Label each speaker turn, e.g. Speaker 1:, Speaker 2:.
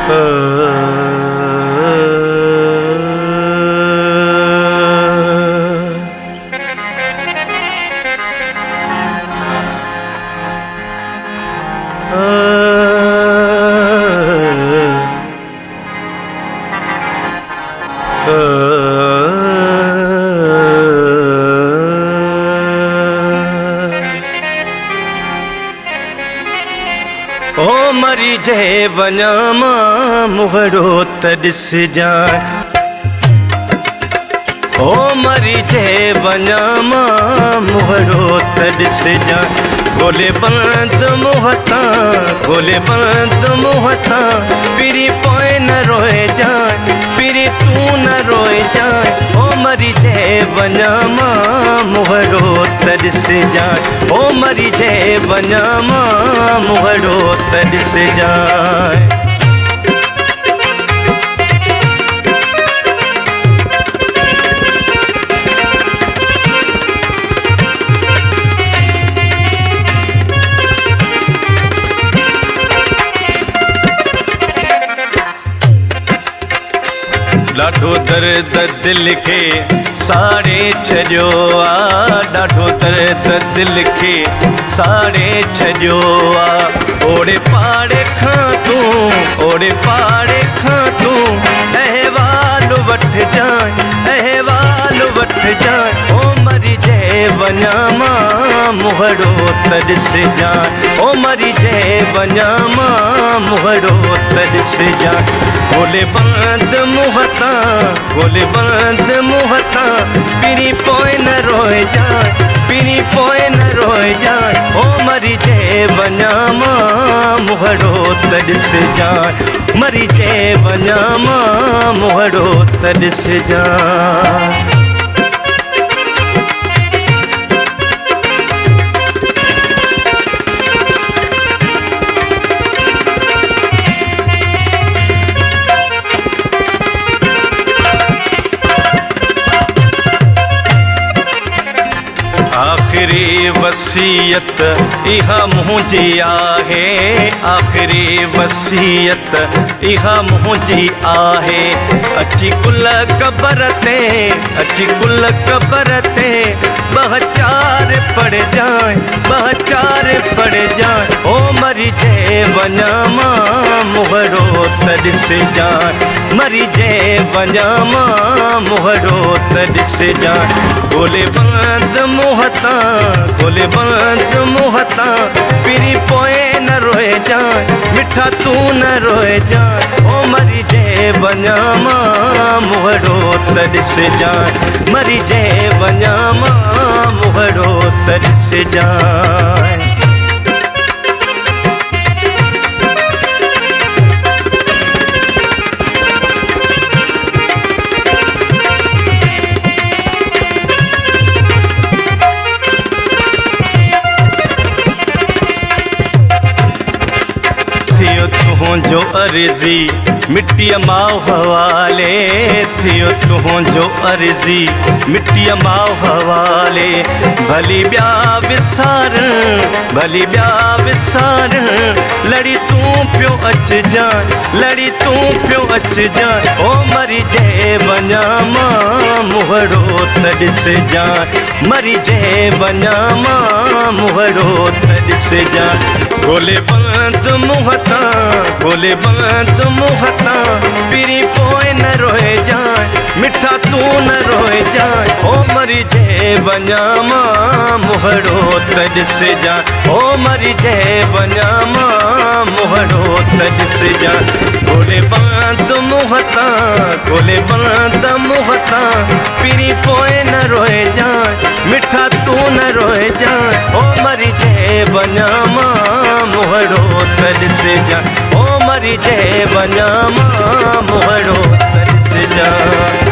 Speaker 1: ओ मरी जे वञा मां मुहड़ो त ॾिसजांइ, ओ मरी जे वञा मां मुहड़ो त ॾिसजांइ। ॻोल्हे बंद मुंहं तां, ॻोल्हे बंद मुंहं तां, पिरी पोइ न रोइजांइ, पिरी तूं न रोइजांइ। ओ मरी जे वञा मां मुहड़ो त ॾिसजांइ, ओ मरी जे वञा मां मुहड़ो त ॾिसजांइ। ॾाढो दर्द दिल खे साड़े छॾियो आ, ॾाढो दर्द दिल खे साड़े छॾियो आ। ओड़े पाड़े खां तूं, ओड़े पाड़े खां तूं अहवाल वठजांइ, अहवाल वठजांइ। ओ मरी जे वञा मां मुहड़ो त ॾिसजांइ, ओ मरी जे वञा मां मुहड़ो त ॾिसजांइ। ॻोल्हे बंद मुंहं तां, ॻोल्हे बंद मुंहं तां, पिरी पोइ न रोइजांइ, पिरी पोइ न रोइजांइ। ओ मरी जे वञा मां मुहड़ो त ॾिसजांइ, मरी जे वञा मां मुहड़ो त ॾिसजांइ। आखिरी वसीयत इहा मुंहिंजी आहे, आखिरी वसीयत इहा मुंहिंजी आहे। अची कुल क़बर ते, अची कुल क़बर ते, ॿ चार पढ़जांइ, ॿ चार पढ़जांइ। ओ मरी जे वञा मां मुहड़ो त ॾिसजांइ, मरी जे वञा मां मुहड़ो त ॾिसजांइ। ॻोल्हे बंद मुंहं तां, ॻोल्हे बंद मुंहं तां, पिरी पोइ न रोइजांइ, मिठा तूं न रोइजांइ। ओ मरी जे वञा मां मुहड़ो त ॾिसजांइ, मरी जे वञा मां मुहड़ो त ॾिसजांइ। थियो तुंहिंजो अर्ज़ी मिट्टीअ मां हवाले, थियो तुंहिंजो अर्ज़ी मिट्टीअ मां हवाले। भली ॿिया विसारण, भली ॿिया विसारण, लड़ी तूं पियो अचजांइ, लड़ी तूं पियो अचजांइ। ओ मरी जे वञा मां मुहड़ो त ॾिसजांइ, मरी जे वञा मां मुहड़ो त ॾिसजांइ। ॻोल्हे बंद मुंहं तां, ॻोल्हे बंद मुंहं तां, पिरी पोइ न रोइजांइ, मिठा तूं न रोइजांइ। ओ मरी जे वञा मां मुहड़ो त ॾिसजांइ, ओ मरी जे वञा मां मुहड़ो त ॾिसजांइ। ॻोल्हे बंद मुंहं तां, ॻोल्हे बंद मुंहं तां, पिरी पोइ न रोइजांइ, मिठा तूं न रोइजांइ। ओ मरी जे वञा मां मुहड़ो त ॾिसजांइ, ओ मरी जे वञा मां मुहड़ो त ॾिसजांइ।